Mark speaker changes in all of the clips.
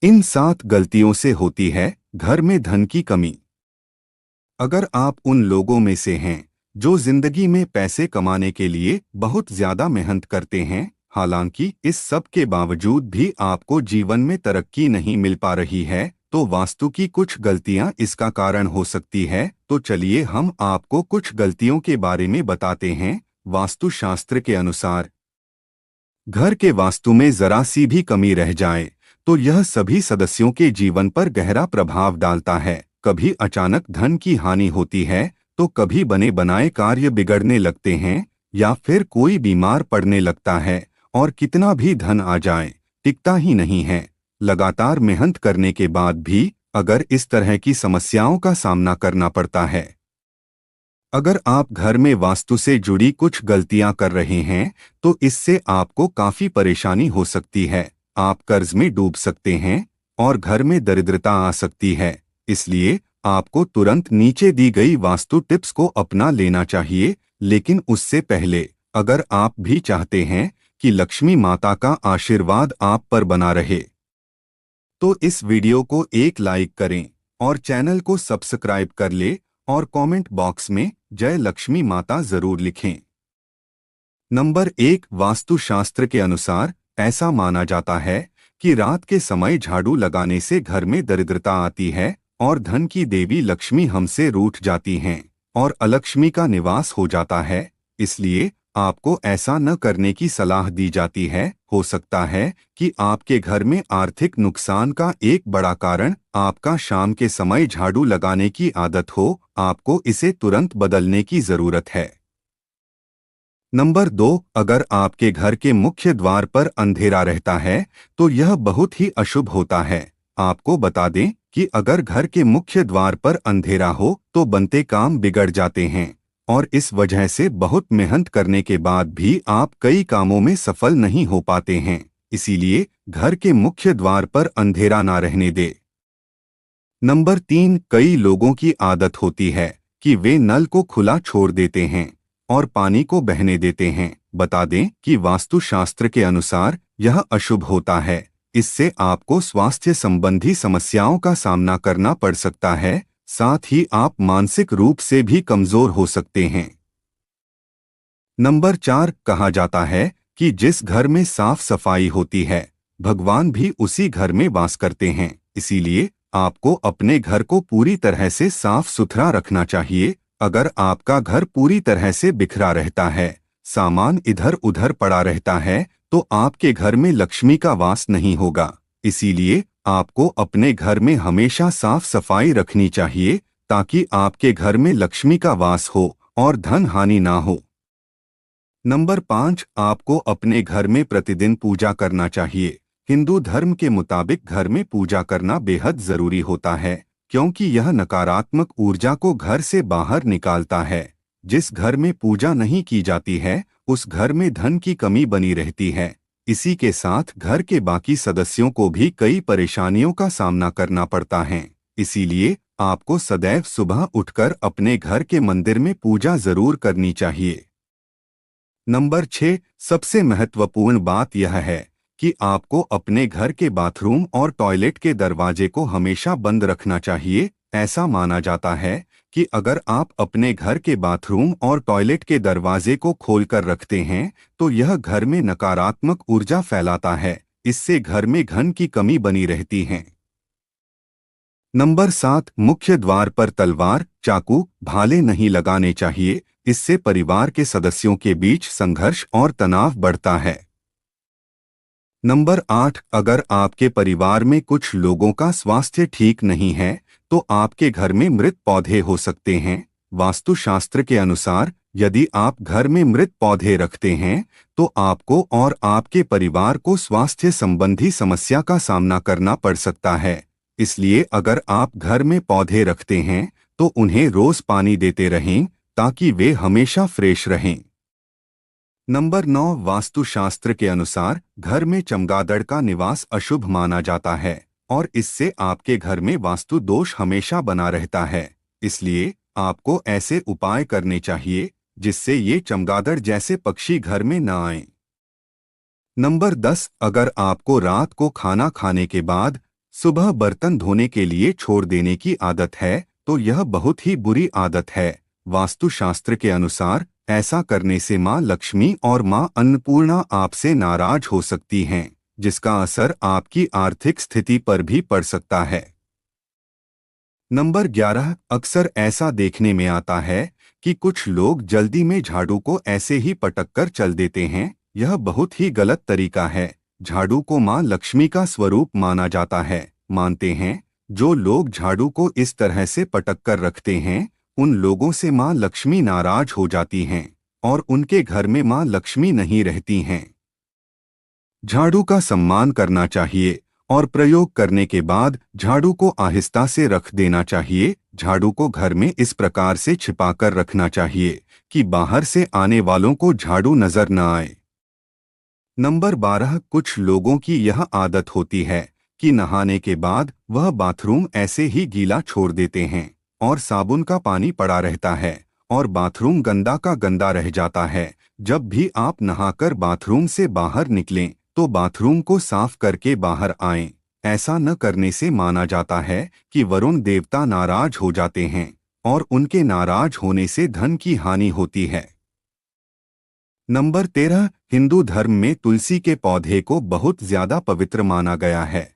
Speaker 1: इन 7 गलतियों से होती है घर में धन की कमी। अगर आप उन लोगों में से हैं जो जिंदगी में पैसे कमाने के लिए बहुत ज्यादा मेहनत करते हैं, हालांकि इस सब के बावजूद भी आपको जीवन में तरक्की नहीं मिल पा रही है, तो वास्तु की कुछ गलतियां इसका कारण हो सकती है। तो चलिए हम आपको कुछ गलतियों के बारे में बताते हैं। वास्तुशास्त्र के अनुसार घर के वास्तु में जरा सी भी कमी रह जाए तो यह सभी सदस्यों के जीवन पर गहरा प्रभाव डालता है। कभी अचानक धन की हानि होती है, तो कभी बने बनाए कार्य बिगड़ने लगते हैं, या फिर कोई बीमार पड़ने लगता है, और कितना भी धन आ जाए टिकता ही नहीं है। लगातार मेहनत करने के बाद भी अगर इस तरह की समस्याओं का सामना करना पड़ता है। अगर आप घर में वास्तु से जुड़ी कुछ गलतियां कर रहे हैं, तो इससे आपको काफी परेशानी हो सकती है। आप कर्ज में डूब सकते हैं और घर में दरिद्रता आ सकती है। इसलिए आपको तुरंत नीचे दी गई वास्तु टिप्स को अपना लेना चाहिए। लेकिन उससे पहले, अगर आप भी चाहते हैं कि लक्ष्मी माता का आशीर्वाद आप पर बना रहे, तो इस वीडियो को एक लाइक करें और चैनल को सब्सक्राइब कर ले, और कमेंट बॉक्स में जय लक्ष्मी माता जरूर लिखें। नंबर 1, वास्तुशास्त्र के अनुसार ऐसा माना जाता है कि रात के समय झाड़ू लगाने से घर में दरिद्रता आती है और धन की देवी लक्ष्मी हमसे रूठ जाती हैं और अलक्ष्मी का निवास हो जाता है। इसलिए आपको ऐसा न करने की सलाह दी जाती है। हो सकता है कि आपके घर में आर्थिक नुकसान का एक बड़ा कारण आपका शाम के समय झाड़ू लगाने की आदत हो। आपको इसे तुरंत बदलने की जरूरत है। नंबर 2, अगर आपके घर के मुख्य द्वार पर अंधेरा रहता है, तो यह बहुत ही अशुभ होता है। आपको बता दें कि अगर घर के मुख्य द्वार पर अंधेरा हो तो बनते काम बिगड़ जाते हैं, और इस वजह से बहुत मेहनत करने के बाद भी आप कई कामों में सफल नहीं हो पाते हैं। इसीलिए घर के मुख्य द्वार पर अंधेरा ना रहने दे। नंबर 3, कई लोगों की आदत होती है कि वे नल को खुला छोड़ देते हैं और पानी को बहने देते हैं। बता दें कि वास्तुशास्त्र के अनुसार यह अशुभ होता है। इससे आपको स्वास्थ्य संबंधी समस्याओं का सामना करना पड़ सकता है, साथ ही आप मानसिक रूप से भी कमजोर हो सकते हैं। नंबर 4, कहा जाता है कि जिस घर में साफ सफाई होती है, भगवान भी उसी घर में वास करते हैं। इसीलिए आपको अपने घर को पूरी तरह से साफ सुथरा रखना चाहिए। अगर आपका घर पूरी तरह से बिखरा रहता है, सामान इधर उधर पड़ा रहता है, तो आपके घर में लक्ष्मी का वास नहीं होगा। इसीलिए आपको अपने घर में हमेशा साफ सफाई रखनी चाहिए, ताकि आपके घर में लक्ष्मी का वास हो और धन हानि ना हो। नंबर 5, आपको अपने घर में प्रतिदिन पूजा करना चाहिए। हिंदू धर्म के मुताबिक घर में पूजा करना बेहद जरूरी होता है, क्योंकि यह नकारात्मक ऊर्जा को घर से बाहर निकालता है। जिस घर में पूजा नहीं की जाती है, उस घर में धन की कमी बनी रहती है। इसी के साथ घर के बाकी सदस्यों को भी कई परेशानियों का सामना करना पड़ता है। इसीलिए आपको सदैव सुबह उठकर अपने घर के मंदिर में पूजा जरूर करनी चाहिए। नंबर 6, सबसे महत्वपूर्ण बात यह है कि आपको अपने घर के बाथरूम और टॉयलेट के दरवाजे को हमेशा बंद रखना चाहिए। ऐसा माना जाता है कि अगर आप अपने घर के बाथरूम और टॉयलेट के दरवाजे को खोलकर रखते हैं, तो यह घर में नकारात्मक ऊर्जा फैलाता है। इससे घर में धन की कमी बनी रहती है। नंबर 7, मुख्य द्वार पर तलवार, चाकू, भाले नहीं लगाने चाहिए। इससे परिवार के सदस्यों के बीच संघर्ष और तनाव बढ़ता है। नंबर 8, अगर आपके परिवार में कुछ लोगों का स्वास्थ्य ठीक नहीं है, तो आपके घर में मृत पौधे हो सकते हैं। वास्तुशास्त्र के अनुसार यदि आप घर में मृत पौधे रखते हैं, तो आपको और आपके परिवार को स्वास्थ्य संबंधी समस्या का सामना करना पड़ सकता है। इसलिए अगर आप घर में पौधे रखते हैं, तो उन्हें रोज पानी देते रहें, ताकि वे हमेशा फ्रेश रहें। नंबर 9, वास्तुशास्त्र के अनुसार घर में चमगादड़ का निवास अशुभ माना जाता है और इससे आपके घर में वास्तु दोष हमेशा बना रहता है। इसलिए आपको ऐसे उपाय करने चाहिए जिससे ये चमगादड़ जैसे पक्षी घर में न आएं। नंबर 10, अगर आपको रात को खाना खाने के बाद सुबह बर्तन धोने के लिए छोड़ देने की आदत है तो यह बहुत ही बुरी आदत है। वास्तुशास्त्र के अनुसार ऐसा करने से माँ लक्ष्मी और माँ अन्नपूर्णा आपसे नाराज हो सकती हैं, जिसका असर आपकी आर्थिक स्थिति पर भी पड़ सकता है। नंबर 11, अक्सर ऐसा देखने में आता है कि कुछ लोग जल्दी में झाड़ू को ऐसे ही पटक कर चल देते हैं। यह बहुत ही गलत तरीका है। झाड़ू को माँ लक्ष्मी का स्वरूप माना जाता है। मानते हैं जो लोग झाड़ू को इस तरह से पटक कर रखते हैं, उन लोगों से माँ लक्ष्मी नाराज हो जाती हैं और उनके घर में माँ लक्ष्मी नहीं रहती हैं। झाड़ू का सम्मान करना चाहिए और प्रयोग करने के बाद झाड़ू को आहिस्ता से रख देना चाहिए। झाड़ू को घर में इस प्रकार से छिपाकर रखना चाहिए कि बाहर से आने वालों को झाड़ू नजर न आए। नंबर 12, कुछ लोगों की यह आदत होती है कि नहाने के बाद वह बाथरूम ऐसे ही गीला छोड़ देते हैं और साबुन का पानी पड़ा रहता है और बाथरूम गंदा का गंदा रह जाता है। जब भी आप नहाकर बाथरूम से बाहर निकलें तो बाथरूम को साफ करके बाहर आएं। ऐसा न करने से माना जाता है कि वरुण देवता नाराज हो जाते हैं और उनके नाराज होने से धन की हानि होती है। नंबर 13, हिंदू धर्म में तुलसी के पौधे को बहुत ज्यादा पवित्र माना गया है,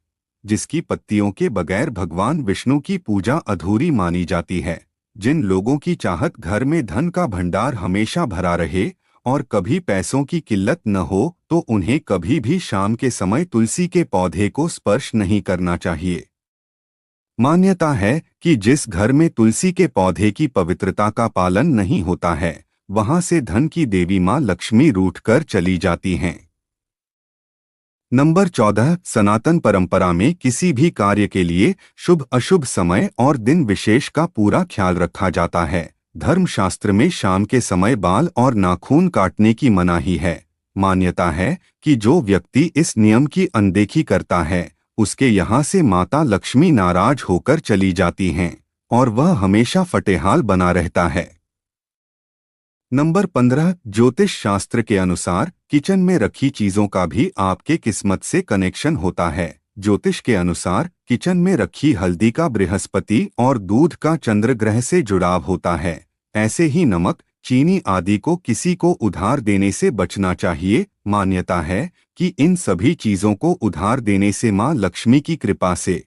Speaker 1: जिसकी पत्तियों के बगैर भगवान विष्णु की पूजा अधूरी मानी जाती है। जिन लोगों की चाहत घर में धन का भंडार हमेशा भरा रहे और कभी पैसों की किल्लत न हो, तो उन्हें कभी भी शाम के समय तुलसी के पौधे को स्पर्श नहीं करना चाहिए। मान्यता है कि जिस घर में तुलसी के पौधे की पवित्रता का पालन नहीं होता है, वहां से धन की देवी मां लक्ष्मी रूठकर चली जाती हैं। नंबर 14, सनातन परंपरा में किसी भी कार्य के लिए शुभ अशुभ समय और दिन विशेष का पूरा ख्याल रखा जाता है। धर्मशास्त्र में शाम के समय बाल और नाखून काटने की मनाही है। मान्यता है कि जो व्यक्ति इस नियम की अनदेखी करता है, उसके यहाँ से माता लक्ष्मी नाराज होकर चली जाती हैं और वह हमेशा फटेहाल बना रहता है। नंबर 15, ज्योतिष शास्त्र के अनुसार किचन में रखी चीजों का भी आपके किस्मत से कनेक्शन होता है। ज्योतिष के अनुसार किचन में रखी हल्दी का बृहस्पति और दूध का चंद्र ग्रह से जुड़ाव होता है। ऐसे ही नमक, चीनी आदि को किसी को उधार देने से बचना चाहिए। मान्यता है कि इन सभी चीजों को उधार देने से मां लक्ष्मी की कृपा से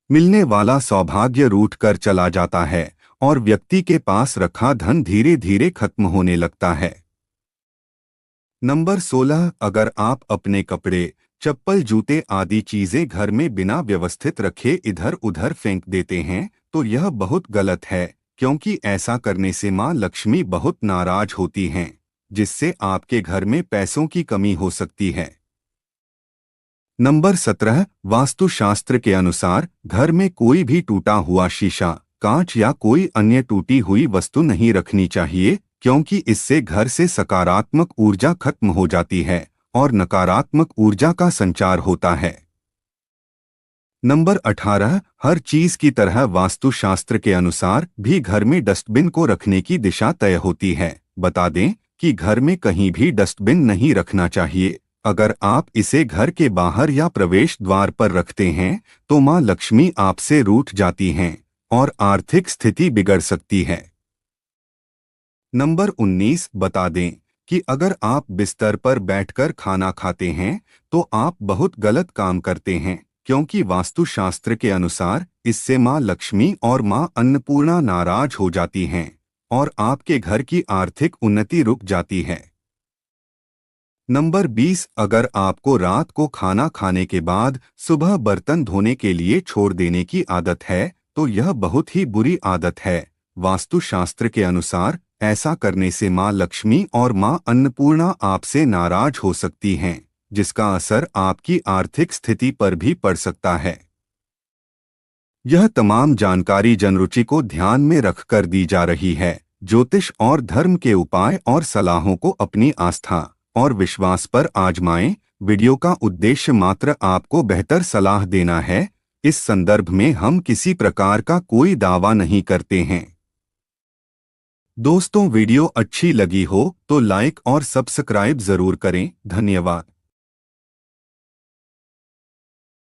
Speaker 1: मिलने वाला सौभाग्य रूठ कर चला जाता है और व्यक्ति के पास रखा धन धीरे धीरे खत्म होने लगता है। नंबर 16, अगर आप अपने कपड़े, चप्पल, जूते आदि चीजें घर में बिना व्यवस्थित रखे इधर उधर फेंक देते हैं तो यह बहुत गलत है, क्योंकि ऐसा करने से मां लक्ष्मी बहुत नाराज होती हैं, जिससे आपके घर में पैसों की कमी हो सकती है। नंबर 17, वास्तुशास्त्र के अनुसार घर में कोई भी टूटा हुआ शीशा, कांच या कोई अन्य टूटी हुई वस्तु नहीं रखनी चाहिए, क्योंकि इससे घर से सकारात्मक ऊर्जा खत्म हो जाती है और नकारात्मक ऊर्जा का संचार होता है। नंबर 18, हर चीज की तरह वास्तुशास्त्र के अनुसार भी घर में डस्टबिन को रखने की दिशा तय होती है। बता दें कि घर में कहीं भी डस्टबिन नहीं रखना चाहिए। अगर आप इसे घर के बाहर या प्रवेश द्वार पर रखते हैं तो मां लक्ष्मी आपसे रूठ जाती हैं और आर्थिक स्थिति बिगड़ सकती है। नंबर 19, बता दें कि अगर आप बिस्तर पर बैठकर खाना खाते हैं तो आप बहुत गलत काम करते हैं, क्योंकि वास्तुशास्त्र के अनुसार इससे मां लक्ष्मी और मां अन्नपूर्णा नाराज हो जाती हैं और आपके घर की आर्थिक उन्नति रुक जाती है। नंबर 20, अगर आपको रात को खाना खाने के बाद सुबह बर्तन धोने के लिए छोड़ देने की आदत है तो यह बहुत ही बुरी आदत है। वास्तुशास्त्र के अनुसार ऐसा करने से मां लक्ष्मी और मां अन्नपूर्णा आपसे नाराज हो सकती हैं, जिसका असर आपकी आर्थिक स्थिति पर भी पड़ सकता है। यह तमाम जानकारी जनरुचि को ध्यान में रखकर दी जा रही है। ज्योतिष और धर्म के उपाय और सलाहों को अपनी आस्था और विश्वास पर आजमाएं। वीडियो का उद्देश्य मात्र आपको बेहतर सलाह देना है। इस संदर्भ में हम किसी प्रकार का कोई दावा नहीं करते हैं। दोस्तों, वीडियो अच्छी लगी हो तो लाइक और सब्सक्राइब जरूर करें। धन्यवाद।